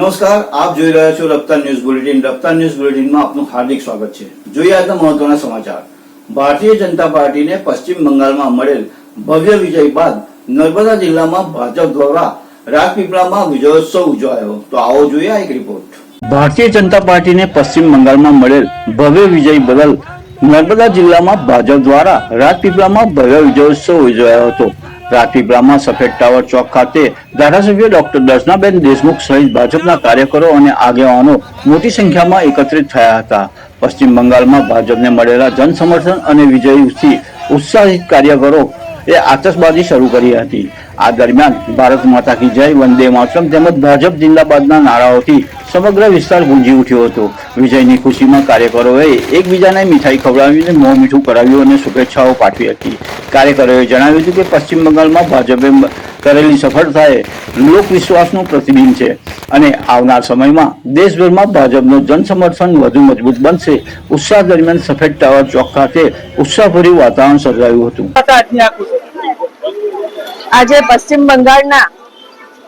નમસ્કાર, આપ જોઈ રહ્યા છો રફતાર ન્યૂઝ બુલેટિન. રફતાર ન્યૂઝ બુલેટિનમાં આપનું હાર્દિક સ્વાગત છે. જોઈએ આજના મહત્વના સમાચાર. ભારતીય જનતા પાર્ટીને પશ્ચિમ બંગાળમાં મળેલ ભવ્ય વિજય બાદ નર્મદા જિલ્લામાં ભાજપ દ્વારા રાજપીપળામાં વિજયોત્સવ ઉજવાયો. તો આવો જોઈએ આ એક રિપોર્ટ. ભારતીય જનતા પાર્ટીને પશ્ચિમ બંગાળમાં મળેલ ભવ્ય વિજય બદલ નર્મદા જિલ્લામાં ભાજપ દ્વારા રાજપીપળામાં ભવ્ય વિજયોત્સવ ઉજવાયો હતો. રાજપીપળામાં સફેદ ટાવર ચોક ખાતે ધારાસભ્ય ડોક્ટર દર્શનાબેન દેશમુખ સહિત ભાજપના કાર્યકરો અને આગેવાનો મોટી સંખ્યામાં એકત્રિત થયા હતા. પશ્ચિમ બંગાળમાં ભાજપને મળેલા જન સમર્થન અને વિજયથી ઉત્સાહિત કાર્યકરો એ આતશબાજી શરૂ કરી હતી. આ દરમિયાન ભારત માતા કી જય, વંદે માતરમ તેમજ ભાજપ જિંદાબાદના નારાઓથી સમગ્ર વિસ્તાર ગુંજી ઉઠ્યો હતો. વિજયની ખુશીમાં કાર્યકરોએ એકબીજાને મીઠાઈ ખવડાવીને મોં મીઠું કરાવ્યું અને શુભેચ્છાઓ પાઠવી હતી. કાર્યકરોએ જણાવ્યું હતું કે પશ્ચિમ બંગાળમાં ભાજપે કરેલી સફળતા એ લોકવિશ્વાસનું પ્રતિબિંબ છે અને આવનાર સમયમાં દેશભરમાં ભાજપનું જન સમર્થન વધુ મજબૂત બનશે. ઉત્સાહ દરમિયાન સફેદ ટાવર ચોક ખાતે ઉત્સાહભર્યું વાતાવરણ સર્જાયું હતું. આજે પશ્ચિમ બંગાળના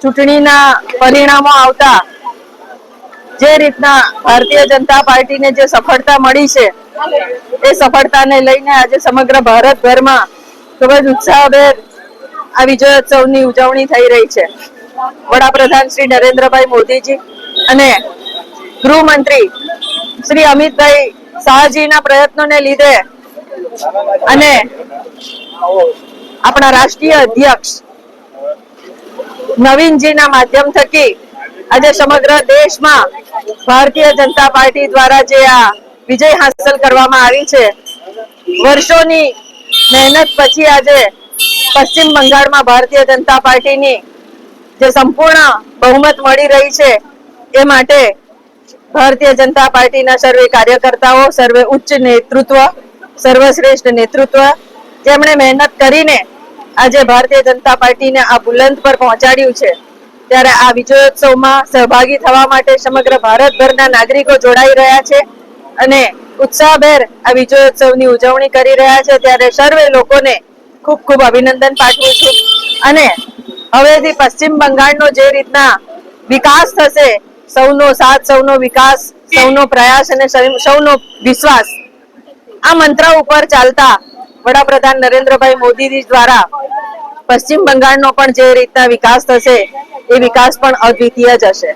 ચૂંટણીના પરિણામો આવતા જે રીતના ભારતીય જનતા પાર્ટીને જે સફળતા મળી છે એ સફળતાને લઈને આજે સમગ્ર ભારતભરમાં ખૂબ જ ઉત્સાહભેર આ વિજયોત્સવની ઉજવણી થઈ રહી છે. વડાપ્રધાન શ્રી નરેન્દ્રભાઈ મોદીજી અને ગૃહમંત્રી શ્રી અમિતભાઈ શાહજીના પ્રયત્નોને લીધે અને આપણા રાષ્ટ્રીય અધ્યક્ષ નવીનજીના માધ્યમ થકી આજે સમગ્ર દેશમાં ભારતીય જનતા પાર્ટી દ્વારા જે આ વિજય હાંસલ કરવામાં આવી છે, વર્ષોની મહેનત પછી આજે પશ્ચિમ બંગાળમાં ભારતીય જનતા પાર્ટીની જે સંપૂર્ણ બહુમત મળી રહી છે એ માટે ભારતીય જનતા પાર્ટીના સર્વે કાર્યકર્તાઓ, સર્વે ઉચ્ચ નેતૃત્વ, સર્વશ્રેષ્ઠ નેતૃત્વ જેમણે મહેનત કરીને આજે ભારતીય જનતા પાર્ટીને આ બુલંદ પર પહોંચાડ્યું છે, ત્યારે આ વિજયોત્સવમાં સહભાગી થવા માટે સમગ્ર ભારતભરના નાગરિકો જોડાઈ રહ્યા છે અને ઉત્સાહભેર આ વિજયોત્સવની ઉજવણી કરી રહ્યા છે. ત્યારે સર્વે લોકોને ખૂબ ખૂબ અભિનંદન પાઠવું છું અને હવેથી પશ્ચિમ બંગાળનો જે રીતના વિકાસ થશે, સૌનો સાથ, સૌનો વિકાસ, સૌનો પ્રયાસ અને સૌનો વિશ્વાસ, આ મંત્ર ઉપર ચાલતા વડાપ્રધાન નરેન્દ્રભાઈ મોદીજી દ્વારા પશ્ચિમ બંગાળનો પણ જે રીતના વિકાસ થશે એ વિકાસ પણ અદ્વિતીય જ હશે.